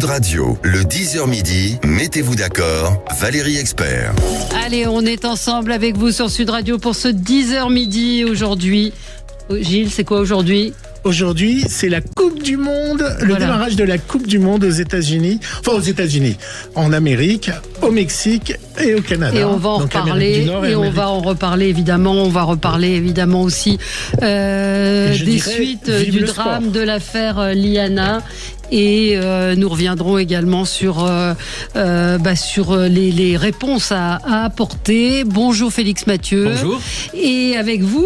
Radio, le 10h midi, mettez-vous d'accord, Valérie Expert. Allez, on est ensemble avec vous sur Sud Radio pour ce 10h midi aujourd'hui. Gilles, c'est quoi aujourd'hui ? Aujourd'hui, c'est la Coupe du Monde, le démarrage de la Coupe du Monde aux États-Unis, en Amérique, au Mexique et au Canada. Et on va en reparler, évidemment. On va reparler évidemment aussi des suites du drame de l'affaire Liana. Et nous reviendrons également sur les réponses à apporter. Bonjour Félix Mathieu. Bonjour. Et avec vous,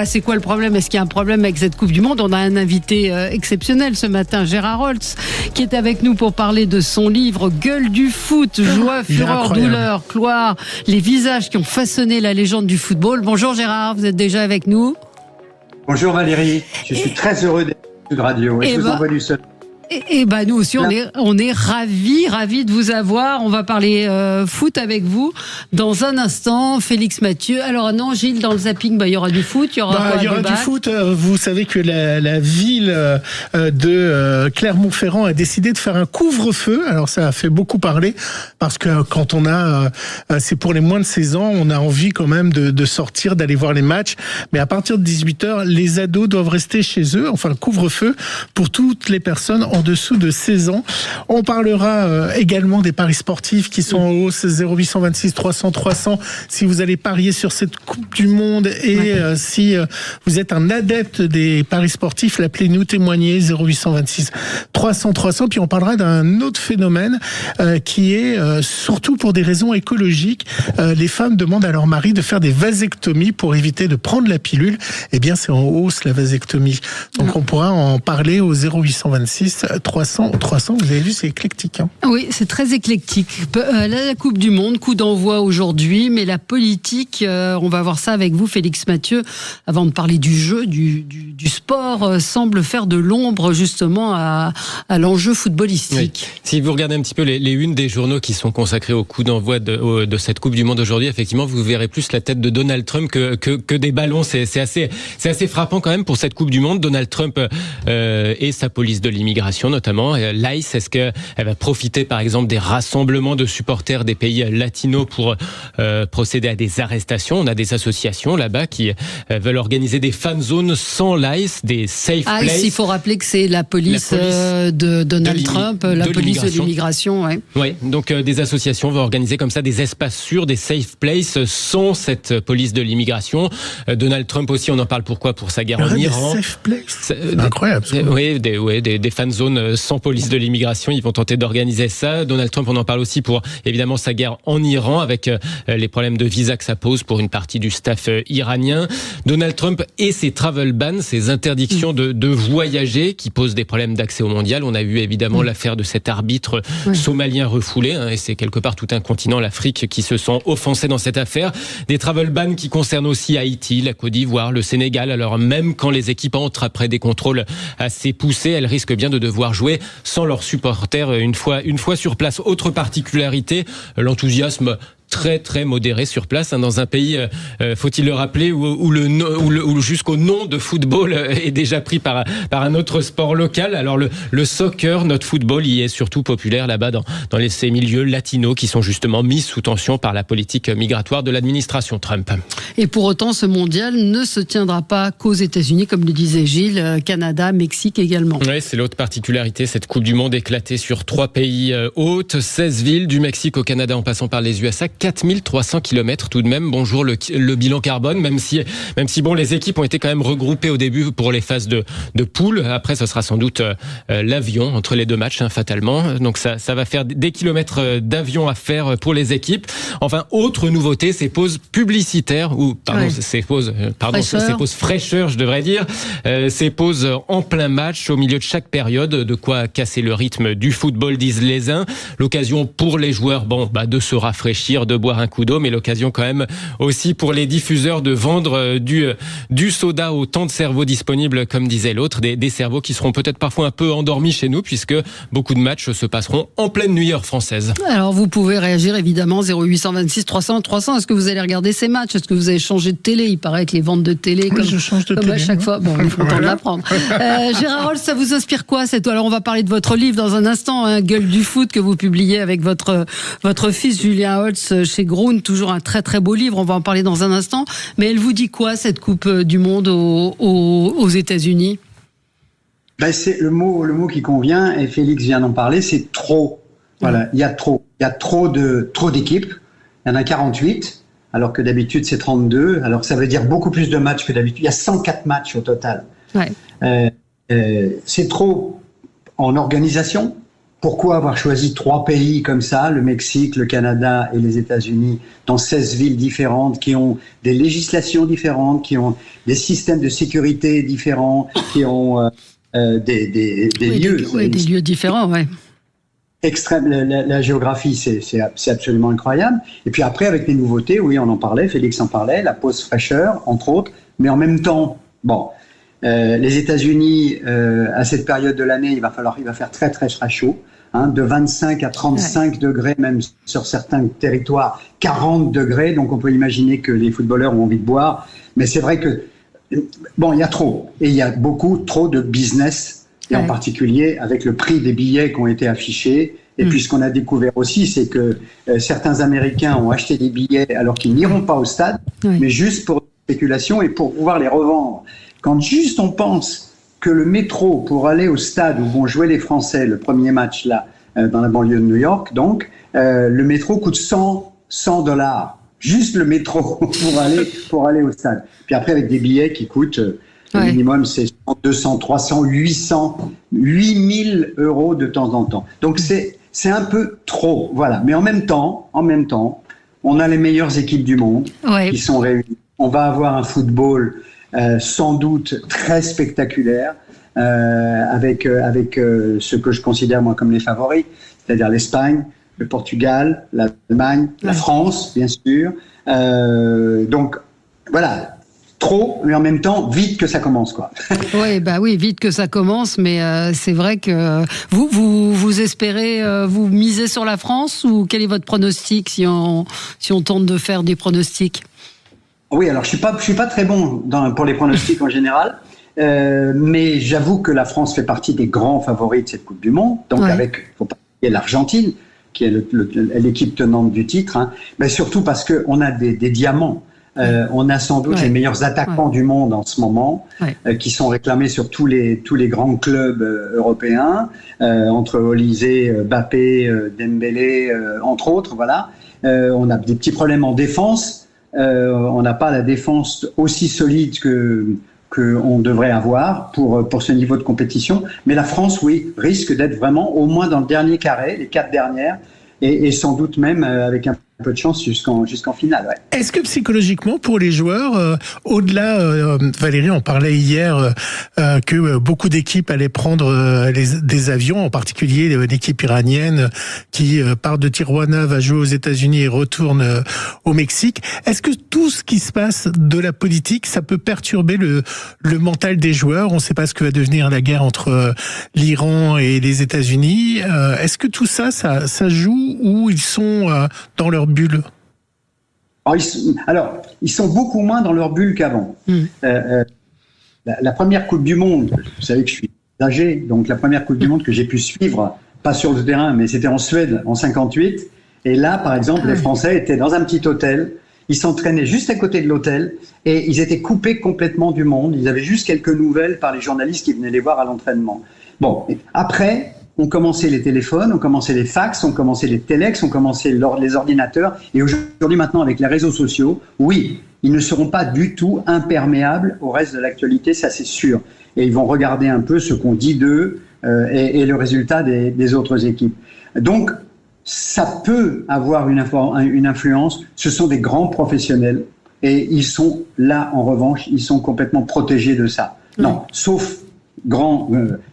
c'est quoi le problème ? Est-ce qu'il y a un problème avec cette Coupe du Monde ? On a un invité exceptionnel ce matin, Gérard Holtz, qui est avec nous pour parler de son livre Gueule du foot, joie, fureur, douleur, gloire, les visages qui ont façonné la légende du football. Bonjour Gérard, vous êtes déjà avec nous. Bonjour Valérie, je suis très heureux d'être sur Sud Radio et je vous envoie du seul. Et nous aussi, on est ravis de vous avoir. On va parler foot avec vous dans un instant. Félix Mathieu. Alors non, Gilles, dans le zapping, il y aura du foot, il y aura du foot. Vous savez que la ville de Clermont-Ferrand a décidé de faire un couvre-feu. Alors ça a fait beaucoup parler parce que quand on c'est pour les moins de 16 ans, on a envie quand même de sortir, d'aller voir les matchs. Mais à partir de 18h, les ados doivent rester chez eux. Enfin, couvre-feu pour toutes les personnes en dessous de 16 ans. On parlera également des paris sportifs qui sont en hausse, 0826 300 300 si vous allez parier sur cette Coupe du Monde et si vous êtes un adepte des paris sportifs, l'appelez-nous, témoignez, 0826 300 300. Puis on parlera d'un autre phénomène qui est surtout pour des raisons écologiques. Les femmes demandent à leur mari de faire des vasectomies pour éviter de prendre la pilule. Eh bien, c'est en hausse la vasectomie. Donc on pourra en parler au 0826 300, vous avez vu, c'est éclectique. Oui, c'est très éclectique. La Coupe du Monde, coup d'envoi aujourd'hui, mais la politique, on va voir ça avec vous, Félix Mathieu, avant de parler du jeu, du sport, semble faire de l'ombre justement à l'enjeu footballistique. Oui. Si vous regardez un petit peu les unes des journaux qui sont consacrés au coup d'envoi de cette Coupe du Monde aujourd'hui, effectivement, vous verrez plus la tête de Donald Trump que des ballons. C'est assez frappant quand même pour cette Coupe du Monde. Donald Trump et sa police de l'immigration notamment. L'ICE, est-ce qu'elle va profiter par exemple des rassemblements de supporters des pays latinos pour procéder à des arrestations ? On a des associations là-bas qui veulent organiser des fan zones sans l'ICE, des safe places. Il faut rappeler que c'est la police de Donald Trump, la police de l'immigration. Oui, donc des associations vont organiser comme ça des espaces sûrs, des safe places sans cette police de l'immigration. Donald Trump aussi, on en parle pourquoi ? Pour sa guerre en Iran. Des safe places. C'est incroyable. Oui, des fan zones sans police de l'immigration, ils vont tenter d'organiser ça. Donald Trump, on en parle aussi pour évidemment sa guerre en Iran avec les problèmes de visa que ça pose pour une partie du staff iranien. Donald Trump et ses travel bans, ses interdictions de voyager qui posent des problèmes d'accès au mondial. On a vu évidemment l'affaire de cet arbitre somalien refoulé, et c'est quelque part tout un continent, l'Afrique, qui se sent offensé dans cette affaire. Des travel bans qui concernent aussi Haïti, la Côte d'Ivoire, le Sénégal. Alors même quand les équipes entrent après des contrôles assez poussés, elles risquent bien de devoir jouer sans leurs supporters une fois sur place. Autre particularité, l'enthousiasme très très modéré sur place, dans un pays, faut-il le rappeler, où jusqu'au nom de football est déjà pris par un autre sport local. Alors le soccer, notre football, il est surtout populaire là-bas dans ces milieux latinos qui sont justement mis sous tension par la politique migratoire de l'administration Trump. Et pour autant, ce mondial ne se tiendra pas qu'aux États-Unis, comme le disait Gilles, Canada, Mexique également. Oui, c'est l'autre particularité, cette Coupe du Monde éclatée sur 3 pays hôtes, 16 villes, du Mexique au Canada en passant par les USA, 4300 km tout de même. Bonjour le bilan carbone, même si les équipes ont été quand même regroupées au début pour les phases de poule. Après, ce sera sans doute l'avion entre les deux matchs, fatalement. Donc ça va faire des kilomètres d'avion à faire pour les équipes. Enfin, autre nouveauté, ces pauses publicitaires ces pauses fraîcheurs, je devrais dire. Ces pauses en plein match, au milieu de chaque période, de quoi casser le rythme du football, disent les uns. L'occasion pour les joueurs, de se rafraîchir, de boire un coup d'eau, mais l'occasion quand même aussi pour les diffuseurs de vendre du soda autant de cerveaux disponibles, comme disait l'autre, des cerveaux qui seront peut-être parfois un peu endormis chez nous, puisque beaucoup de matchs se passeront en pleine nuit heure française. Alors vous pouvez réagir évidemment 0826 300 300. Est-ce que vous allez regarder ces matchs? Est-ce que vous avez changé de télé? Il paraît que les ventes de télé, je change de comme télé, à chaque fois. Bon, on est content de l'apprendre. Gérard Rolls, ça vous inspire quoi Alors on va parler de votre livre dans un instant, hein, Gueule du foot, que vous publiez avec votre fils Julien Holtz chez Gruen. Toujours un très très beau livre. On va en parler dans un instant. Mais elle vous dit quoi cette Coupe du Monde aux États-Unis? C'est le mot qui convient, et Félix vient d'en parler, c'est trop. Voilà, il y a trop d'équipes. Il y en a 48, alors que d'habitude c'est 32. Alors ça veut dire beaucoup plus de matchs que d'habitude. Il y a 104 matchs au total. Ouais. C'est trop en organisation. Pourquoi avoir choisi 3 pays comme ça, le Mexique, le Canada et les États-Unis, dans 16 villes différentes, qui ont des législations différentes, qui ont des systèmes de sécurité différents, qui ont des lieux différents, ouais. Extrême. La géographie, c'est absolument incroyable. Et puis après, avec les nouveautés, oui, on en parlait, Félix en parlait, la pause fraîcheur, entre autres, mais en même temps, les États-Unis, à cette période de l'année, il va faire très très très chaud, hein, de 25 à 35 degrés, même sur certains territoires, 40 degrés. Donc on peut imaginer que les footballeurs ont envie de boire. Mais c'est vrai que il y a trop, et il y a trop de business, et en particulier avec le prix des billets qui ont été affichés. Et puis ce qu'on a découvert aussi, c'est que certains Américains ont acheté des billets alors qu'ils n'iront pas au stade, mais juste pour spéculation et pour pouvoir les revendre. Quand juste on pense que le métro pour aller au stade où vont jouer les Français, le premier match là, dans la banlieue de New York, donc, le métro coûte $100. Juste le métro pour aller au stade. Puis après, avec des billets qui coûtent, le minimum, c'est 200, 300, 800, 8000 euros de temps en temps. Donc c'est un peu trop, voilà. Mais en même temps, on a les meilleures équipes du monde qui sont réunies. On va avoir un football sans doute très spectaculaire, avec ce que je considère moi comme les favoris, c'est-à-dire l'Espagne, le Portugal, l'Allemagne, la France, bien sûr. Donc voilà, trop, mais en même temps vite que ça commence, quoi. Oui, vite que ça commence, mais c'est vrai que vous espérez, vous misez sur la France, ou quel est votre pronostic si on tente de faire des pronostics? Oui, alors je suis pas très bon pour les pronostics en général, mais j'avoue que la France fait partie des grands favoris de cette Coupe du Monde. Donc faut pas oublier l'Argentine, qui est l'équipe tenante du titre, hein, mais surtout parce que on a des diamants. On a sans doute les meilleurs attaquants du monde en ce moment, qui sont réclamés sur tous les grands clubs européens, entre Olysée, Mbappé, Dembélé, entre autres. Voilà. On a des petits problèmes en défense. On n'a pas la défense aussi solide que on devrait avoir pour ce niveau de compétition. Mais la France, oui, risque d'être vraiment au moins dans le dernier carré, les 4 dernières, et sans doute même avec un peu de chance jusqu'en finale. Ouais. Est-ce que psychologiquement, pour les joueurs, au-delà, Valérie en parlait hier, que beaucoup d'équipes allaient prendre des avions, en particulier l'équipe iranienne qui part de Tijuana, va jouer aux États-Unis et retourne au Mexique. Est-ce que tout ce qui se passe de la politique, ça peut perturber le mental des joueurs? On ne sait pas ce que va devenir la guerre entre l'Iran et les États-Unis. Est-ce que tout ça joue, ou ils sont dans leur bulle? Alors, ils sont beaucoup moins dans leur bulle qu'avant. La première Coupe du Monde, vous savez que je suis âgé, donc la première Coupe du Monde que j'ai pu suivre, pas sur le terrain, mais c'était en Suède en 58. Et là, par exemple, les Français étaient dans un petit hôtel. Ils s'entraînaient juste à côté de l'hôtel et ils étaient coupés complètement du monde. Ils avaient juste quelques nouvelles par les journalistes qui venaient les voir à l'entraînement. Bon, après, on commençait les téléphones, on commençait les fax, on commençait les téléx, on commençait les ordinateurs. Et aujourd'hui, maintenant, avec les réseaux sociaux, oui, ils ne seront pas du tout imperméables au reste de l'actualité, ça c'est sûr. Et ils vont regarder un peu ce qu'on dit d'eux et le résultat des autres équipes. Donc, ça peut avoir une influence. Ce sont des grands professionnels et ils sont là, en revanche, ils sont complètement protégés de ça. Non, sauf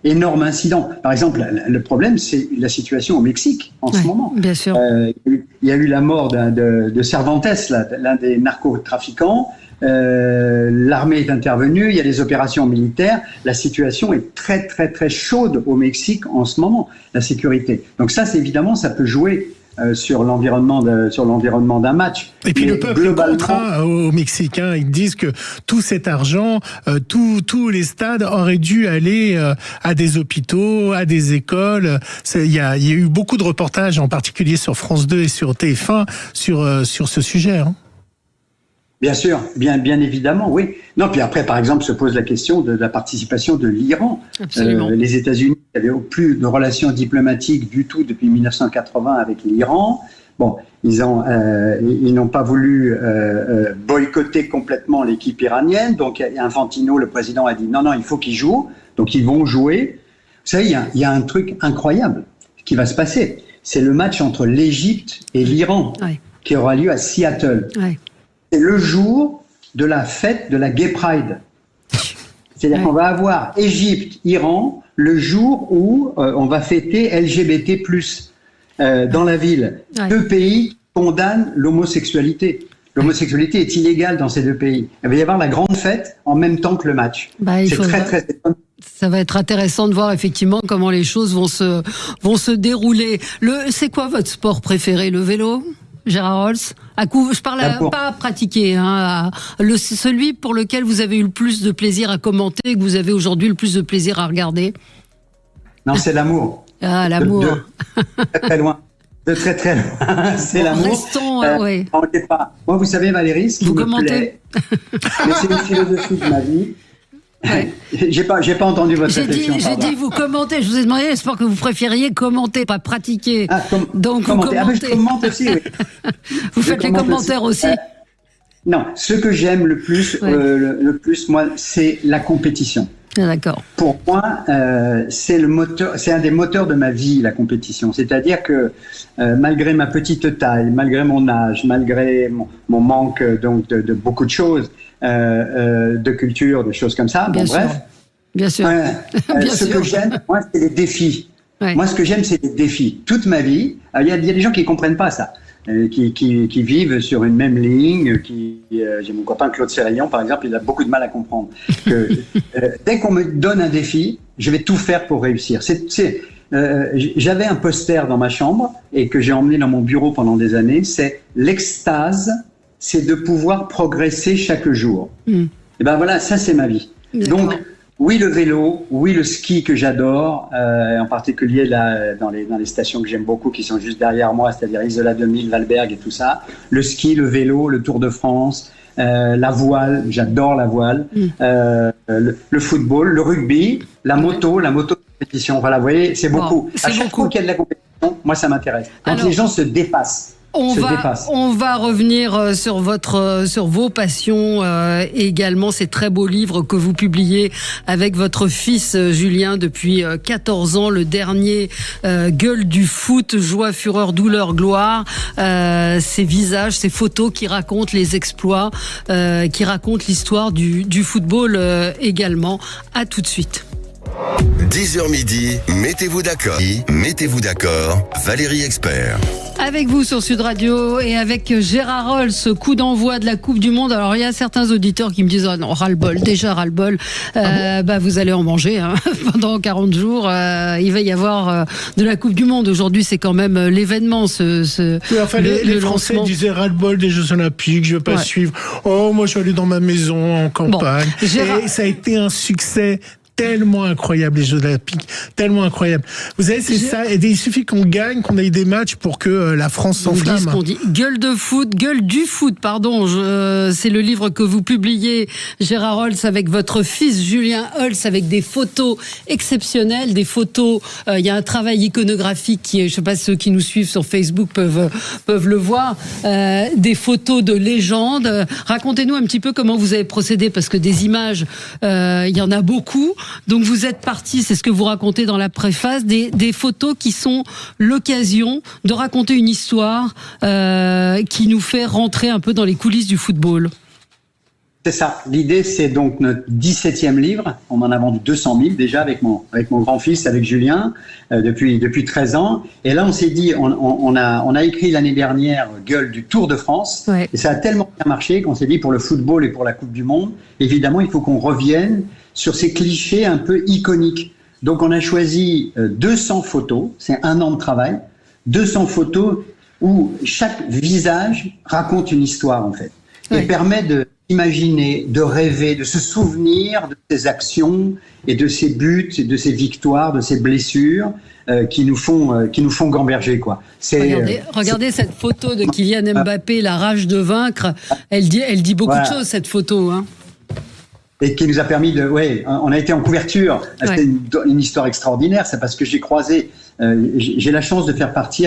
énorme incident. Par exemple, le problème, c'est la situation au Mexique en ce moment. Bien sûr. Il il y a eu la mort de Cervantes, l'un des narcotrafiquants. L'armée est intervenue, il y a des opérations militaires. La situation est très très très chaude au Mexique en ce moment, la sécurité. Donc ça, c'est évidemment, ça peut jouer sur l'environnement d'un match. Et puis mais le peuple est contre aux Mexicains. Ils disent que tout cet argent, tous les stades auraient dû aller à des hôpitaux, à des écoles. Il y a eu beaucoup de reportages, en particulier sur France 2 et sur TF1, sur ce sujet. Hein. Bien sûr, bien évidemment, oui. Non, puis après, par exemple, se pose la question de la participation de l'Iran. Absolument. Les États-Unis n'avaient plus de relations diplomatiques du tout depuis 1980 avec l'Iran. Bon, ils n'ont pas voulu boycotter complètement l'équipe iranienne. Donc, Infantino, le président, a dit non, il faut qu'ils jouent. Donc, ils vont jouer. Vous savez, il y a un truc incroyable qui va se passer. C'est le match entre l'Égypte et l'Iran qui aura lieu à Seattle. Ouais. C'est le jour de la fête de la Gay Pride. C'est-à-dire qu'on va avoir Égypte, Iran, le jour où on va fêter LGBT+, dans la ville. Deux pays qui condamnent l'homosexualité. L'homosexualité est illégale dans ces deux pays. Il va y avoir la grande fête en même temps que le match. C'est très ça va être intéressant de voir effectivement comment les choses vont se dérouler. C'est quoi votre sport préféré, le vélo ? Gérard Rolls, je parle pas à pratiquer, hein, celui pour lequel vous avez eu le plus de plaisir à commenter et que vous avez aujourd'hui le plus de plaisir à regarder. Non, c'est l'amour. Ah, l'amour. De très loin. De très très loin. C'est l'amour. Restons, ouais. Moi, vous savez, Valérie, ce qui me plaît, mais c'est une philosophie de ma vie. Ouais. J'ai pas entendu votre réflexion. J'ai dit vous commentez. Je vous ai demandé, j'espère que vous préfériez commenter, pas pratiquer. Donc vous commentez. Je commente aussi. Oui. Vous faites les commentaires aussi. Non, ce que j'aime le plus, moi, c'est la compétition. Ah, d'accord. Pour moi, c'est un des moteurs de ma vie, la compétition. C'est-à-dire que malgré ma petite taille, malgré mon âge, malgré mon manque donc de beaucoup de choses. De culture, de choses comme ça. Bien sûr. Bref. Bien sûr. Que j'aime, moi, c'est les défis. Ouais. Moi, ce que j'aime, c'est les défis. Toute ma vie, il y a des gens qui ne comprennent pas ça, qui vivent sur une même ligne. J'ai mon copain Claude Sérillon, par exemple, il a beaucoup de mal à comprendre que dès qu'on me donne un défi, je vais tout faire pour réussir. J'avais un poster dans ma chambre et que j'ai emmené dans mon bureau pendant des années. C'est l'extase. C'est de pouvoir progresser chaque jour. Et ben voilà, ça c'est ma vie. Donc oui le vélo, oui le ski que j'adore, en particulier là dans les stations que j'aime beaucoup qui sont juste derrière moi, c'est-à-dire Isola 2000, Valberg et tout ça. Le ski, le vélo, le Tour de France, la voile, j'adore la voile, le football, le rugby, la moto de compétition. Voilà, vous voyez, c'est beaucoup. À chaque fois qu'il y a de la compétition, moi ça m'intéresse. Quand les gens se dépassent. On va revenir sur vos passions également, ces très beaux livres que vous publiez avec votre fils Julien depuis 14 ans, le dernier Gueule du foot, joie, fureur, douleur, gloire, ces visages, ces photos qui racontent les exploits, qui racontent l'histoire du football également. À tout de suite. 10h midi, mettez-vous d'accord, Valérie Expert. Avec vous sur Sud Radio et avec Gérard Rolls, ce coup d'envoi de la Coupe du Monde. Alors il y a certains auditeurs qui me disent non, ras-le-bol, vous allez en manger pendant 40 jours. Il va y avoir de la Coupe du Monde. Aujourd'hui, c'est quand même l'événement. Les Français disaient ras-le-bol des Jeux Olympiques, je veux pas suivre. Oh, moi je suis allé dans ma maison en campagne. Bon, et ça a été un succès tellement incroyable, les Jeux Olympiques, tellement incroyable. Vous savez, c'est ça. Et il suffit qu'on gagne, qu'on ait des matchs pour que la France s'enflamme. Gueule du foot, pardon. C'est le livre que vous publiez, Gérard Rolls, avec votre fils Julien Rolls, avec des photos exceptionnelles, des photos. Il y a un travail iconographique qui est, je sais pas, ceux qui nous suivent sur Facebook peuvent le voir. Des photos de légendes. Racontez-nous un petit peu comment vous avez procédé, parce que des images, il y en a beaucoup. Donc vous êtes parti, c'est ce que vous racontez dans la préface, des photos qui sont l'occasion de raconter une histoire qui nous fait rentrer un peu dans les coulisses du football. C'est ça. L'idée, c'est donc notre 17e livre. On en a vendu 200 000 déjà avec mon grand-fils, avec Julien, depuis 13 ans. Et là, on s'est dit, on a écrit l'année dernière Gueule du Tour de France. Ouais. Et ça a tellement bien marché qu'on s'est dit, pour le football et pour la Coupe du Monde, évidemment, il faut qu'on revienne sur ces clichés un peu iconiques. Donc, on a choisi 200 photos. C'est 1 an de travail. 200 photos où chaque visage raconte une histoire, en fait. Et permet d'imaginer, de rêver, de se souvenir de ses actions et de ses buts, de ses victoires, de ses blessures qui nous font gamberger, quoi. Regardez cette photo de Kylian Mbappé, la rage de vaincre. Elle dit beaucoup de choses, cette photo, hein. Et qui nous a permis on a été en couverture. C'était une histoire extraordinaire. C'est parce que j'ai croisé, j'ai la chance de faire partie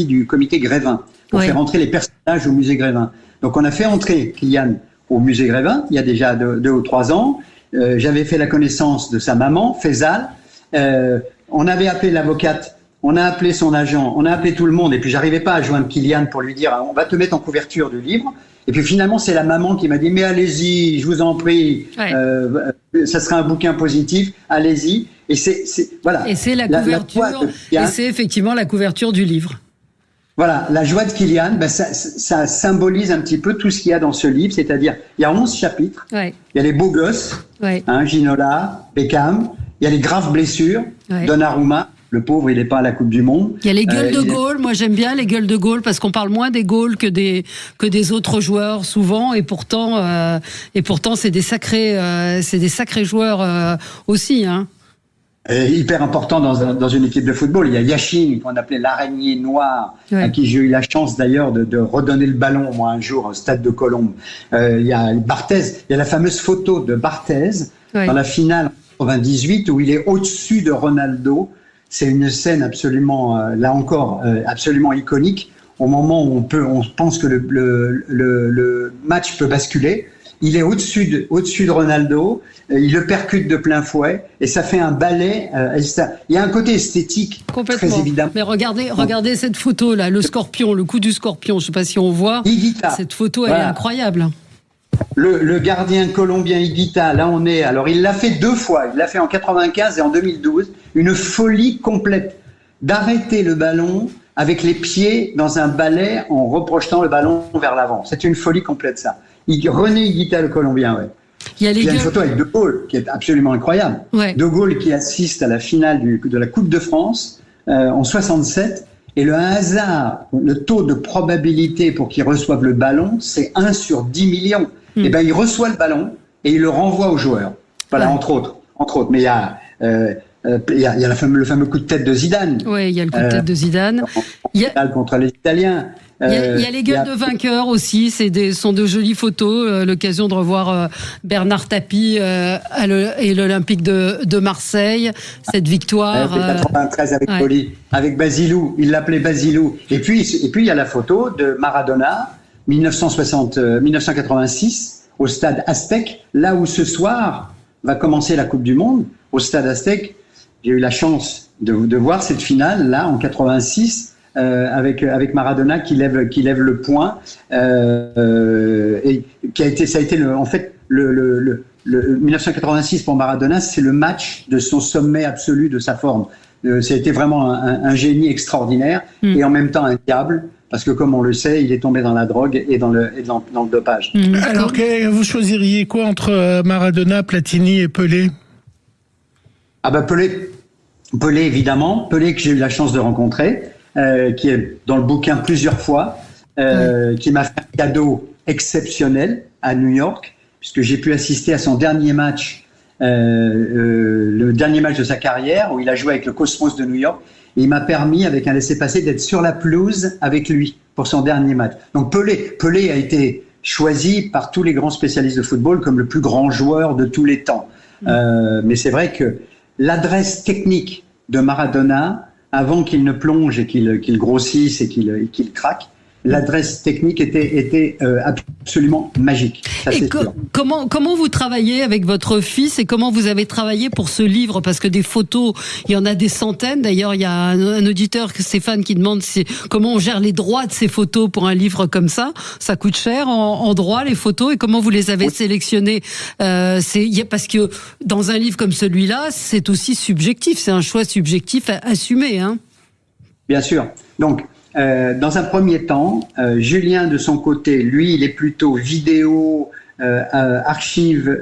du comité Grévin pour faire entrer les personnages au musée Grévin. Donc on a fait entrer Kylian au musée Grévin il y a déjà 2 ou 3 ans. J'avais fait la connaissance de sa maman, Faisal. On avait appelé l'avocate, on a appelé son agent, on a appelé tout le monde. Et puis j'arrivais pas à joindre Kylian pour lui dire on va te mettre en couverture du livre. Et puis finalement, c'est la maman qui m'a dit « Mais allez-y, je vous en prie, ça sera un bouquin positif, allez-y. » Et voilà. Et c'est la couverture, et c'est effectivement la couverture du livre. Voilà, la joie de Kylian, ça symbolise un petit peu tout ce qu'il y a dans ce livre, c'est-à-dire, il y a 11 chapitres, il y a les beaux gosses, Ginola, Beckham, il y a les graves blessures, Donnarumma. Le pauvre, il n'est pas à la Coupe du Monde. Il y a les gueules de Gaulle. Moi, j'aime bien les gueules de Gaulle parce qu'on parle moins des Gaules que des autres joueurs souvent. Et pourtant, c'est des sacrés joueurs aussi, hein. Hyper important dans une équipe de football. Il y a Yachine, qu'on appelait l'araignée noire, à qui j'ai eu la chance d'ailleurs de redonner le ballon, moi, un jour, au stade de Colombes. Il y a Barthez. Il y a la fameuse photo de Barthez dans la finale en 98 où il est au-dessus de Ronaldo. C'est une scène absolument, là encore, absolument iconique. Au moment où on pense que le match peut basculer, il est au-dessus de Ronaldo, il le percute de plein fouet et ça fait un ballet. Il y a un côté esthétique très évident. Mais regardez cette photo là, le scorpion, le coup du scorpion. Je ne sais pas si on voit. Higuita. Cette photo, elle est incroyable. Le gardien colombien Higuita, là on est. Alors il l'a fait 2 fois. Il l'a fait en 95 et en 2012. Une folie complète d'arrêter le ballon avec les pieds dans un balai en reprojetant le ballon vers l'avant. C'est une folie complète, ça. René Higuita, le Colombien, Il y a une photo avec De Gaulle qui est absolument incroyable. De Gaulle qui assiste à la finale de la Coupe de France en 67. Et le hasard, le taux de probabilité pour qu'il reçoive le ballon, c'est 1 sur 10 millions. Et ben, il reçoit le ballon et il le renvoie aux joueurs. Voilà, entre autres. Mais il y a le fameux coup de tête de Zidane. Oui, il y a le coup de tête de Zidane. Contre les Italiens. Il y a les gueules de vainqueurs aussi, sont de jolies photos. L'occasion de revoir Bernard Tapie et l'Olympique de Marseille, cette victoire. 93 avec Basilou, il l'appelait Basilou. Et puis il y a la photo de Maradona, 1986, au stade Aztec, là où ce soir va commencer la Coupe du Monde, au stade Aztec. J'ai eu la chance de voir cette finale là en 86. Avec Maradona qui lève le poing et ça a été le 1986 pour Maradona, c'est le match de son sommet absolu de sa forme. Ça a été vraiment un génie extraordinaire et en même temps un diable. Parce que comme on le sait, il est tombé dans la drogue et dans le dopage. Alors vous choisiriez quoi entre Maradona, Platini et Pelé? Pelé évidemment, Pelé que j'ai eu la chance de rencontrer. Qui est dans le bouquin plusieurs fois, qui m'a fait un cadeau exceptionnel à New York, puisque j'ai pu assister à son dernier match, le dernier match de sa carrière, où il a joué avec le Cosmos de New York, et il m'a permis, avec un laissez-passer, d'être sur la pelouse avec lui pour son dernier match. Donc Pelé a été choisi par tous les grands spécialistes de football comme le plus grand joueur de tous les temps. Mais c'est vrai que l'adresse technique de Maradona, avant qu'il ne plonge et qu'il grossisse et qu'il craque, l'adresse technique était absolument magique. Ça, Et c'est sûr. comment vous travaillez avec votre fils et comment vous avez travaillé pour ce livre? Parce que des photos, il y en a des centaines. D'ailleurs, il y a un auditeur, Stéphane, qui demande comment on gère les droits de ces photos pour un livre comme ça. Ça coûte cher en droit, les photos, et comment vous les avez sélectionnées? Parce que dans un livre comme celui-là, c'est aussi subjectif. C'est un choix subjectif à assumer, hein. Bien sûr. Donc, dans un premier temps, Julien, de son côté, lui, il est plutôt vidéo, archive,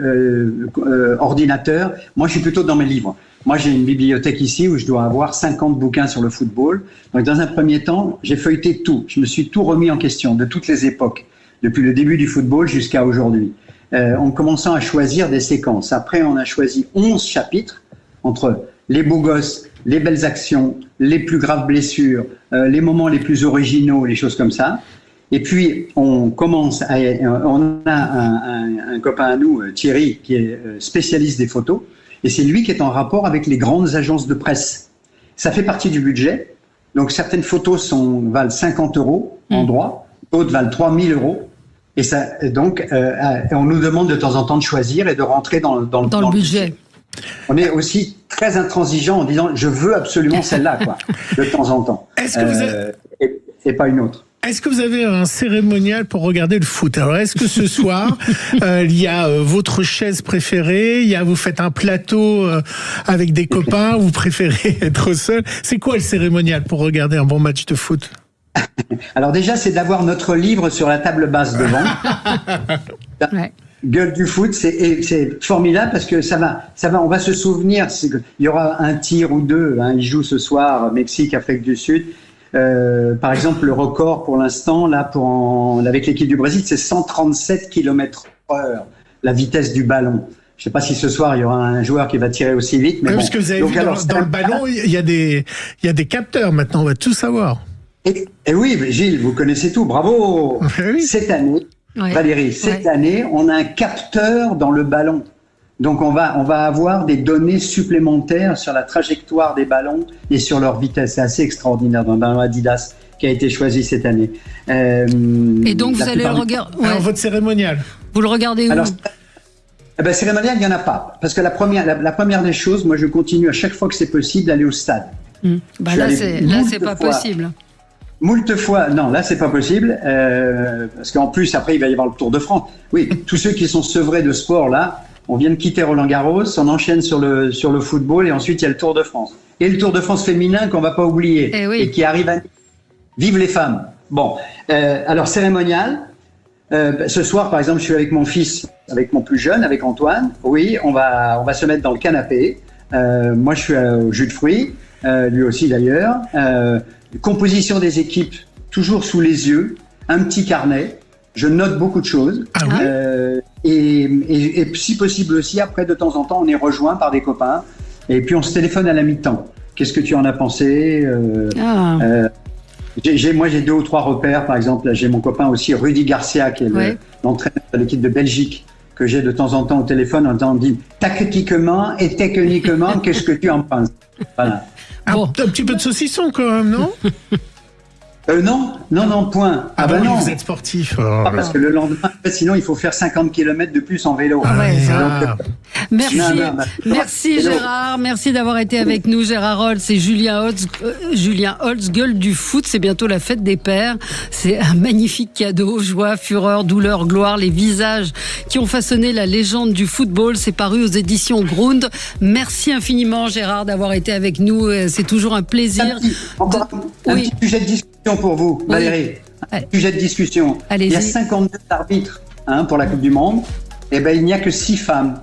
ordinateur. Moi, je suis plutôt dans mes livres. Moi, j'ai une bibliothèque ici où je dois avoir 50 bouquins sur le football. Donc, dans un premier temps, j'ai feuilleté tout. Je me suis tout remis en question, de toutes les époques, depuis le début du football jusqu'à aujourd'hui. En commençant à choisir des séquences. Après, on a choisi 11 chapitres entre les beaux gosses, les belles actions, les plus graves blessures, les moments les plus originaux, les choses comme ça. Et puis, on a un copain à nous, Thierry, qui est spécialiste des photos, et c'est lui qui est en rapport avec les grandes agences de presse. Ça fait partie du budget. Donc, certaines photos valent 50 € en droit, d'autres valent 3000 €. Et donc, on nous demande de temps en temps de choisir et de rentrer dans le budget. On est aussi très intransigeant en disant je veux absolument celle-là, quoi, de temps en temps. Est-ce que vous avez... et pas une autre. Est-ce que vous avez un cérémonial pour regarder le foot? Alors, est-ce que ce soir, il y a votre chaise préférée, vous faites un plateau avec des copains, vous préférez être seul? C'est quoi le cérémonial pour regarder un bon match de foot? Alors déjà, c'est d'avoir notre livre sur la table basse devant. Ouais. Gueule du foot, c'est formidable parce que ça va, on va se souvenir. Il y aura un tir ou deux. Hein, ils jouent ce soir, Mexique, Afrique du Sud. Par exemple, le record pour l'instant, là, avec l'équipe du Brésil, c'est 137 km/h, la vitesse du ballon. Je ne sais pas si ce soir il y aura un joueur qui va tirer aussi vite. Mais parce que vous avez vu dans le ballon, il y a des capteurs maintenant. On va tout savoir. Et oui, Gilles, vous connaissez tout. Bravo. Oui. Cette année. Ouais. Valérie, cette année, on a un capteur dans le ballon. Donc, on va avoir des données supplémentaires sur la trajectoire des ballons et sur leur vitesse. C'est assez extraordinaire dans le ballon Adidas qui a été choisi cette année. Et donc, vous allez le regarder. Alors, votre cérémonial. Vous le regardez où? Alors, cérémonial, il n'y en a pas. Parce que la première des choses, moi, je continue à chaque fois que c'est possible d'aller au stade. Là, c'est pas possible. Moult fois, non, là c'est pas possible, parce qu'en plus après il va y avoir le Tour de France. Oui, tous ceux qui sont sevrés de sport là, on vient de quitter Roland-Garros, on enchaîne sur le football et ensuite il y a le Tour de France. Et le Tour de France féminin qu'on va pas oublier et qui arrive à vive les femmes. Bon, alors cérémonial. Ce soir par exemple, je suis avec mon fils, avec mon plus jeune, avec Antoine. Oui, on va se mettre dans le canapé. Moi je suis au jus de fruits, lui aussi d'ailleurs. Composition des équipes, toujours sous les yeux, un petit carnet, je note beaucoup de choses. Ah oui. Et si possible aussi, après de temps en temps, on est rejoint par des copains et puis on se téléphone à la mi-temps. Qu'est-ce que tu en as pensé? Moi j'ai 2 ou 3 repères, par exemple, j'ai mon copain aussi, Rudy Garcia, qui est l'entraîneur de l'équipe de Belgique, que j'ai de temps en temps au téléphone, en temps dit tactiquement et techniquement, qu'est-ce que tu en penses? Voilà. Un petit peu de saucisson quand même, non? Non, point. Non. Vous êtes sportif. Parce que le lendemain, sinon il faut faire 50 km de plus en vélo. Merci Gérard, merci d'avoir été avec nous. Gérard Holtz et Julien Holtz, Gueule du foot, c'est bientôt la fête des pères. C'est un magnifique cadeau, joie, fureur, douleur, gloire, les visages qui ont façonné la légende du football. C'est paru aux éditions Grund. Merci infiniment Gérard d'avoir été avec nous. C'est toujours un plaisir. Un petit sujet de discussion pour vous, Valérie. Sujet de discussion. Allez-y. Il y a 52 arbitres pour la Coupe du Monde. Et il n'y a que 6 femmes.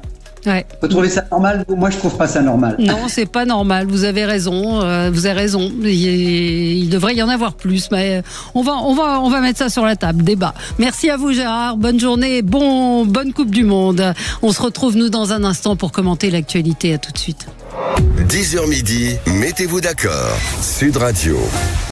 Ouais. Vous trouvez ça normal? Moi, je trouve pas ça normal. Non, c'est pas normal. Vous avez raison. Il devrait y en avoir plus, mais on va mettre ça sur la table. Débat. Merci à vous, Gérard. Bonne journée. Bonne Coupe du Monde. On se retrouve nous dans un instant pour commenter l'actualité. À tout de suite. 10h midi. Mettez-vous d'accord. Sud Radio.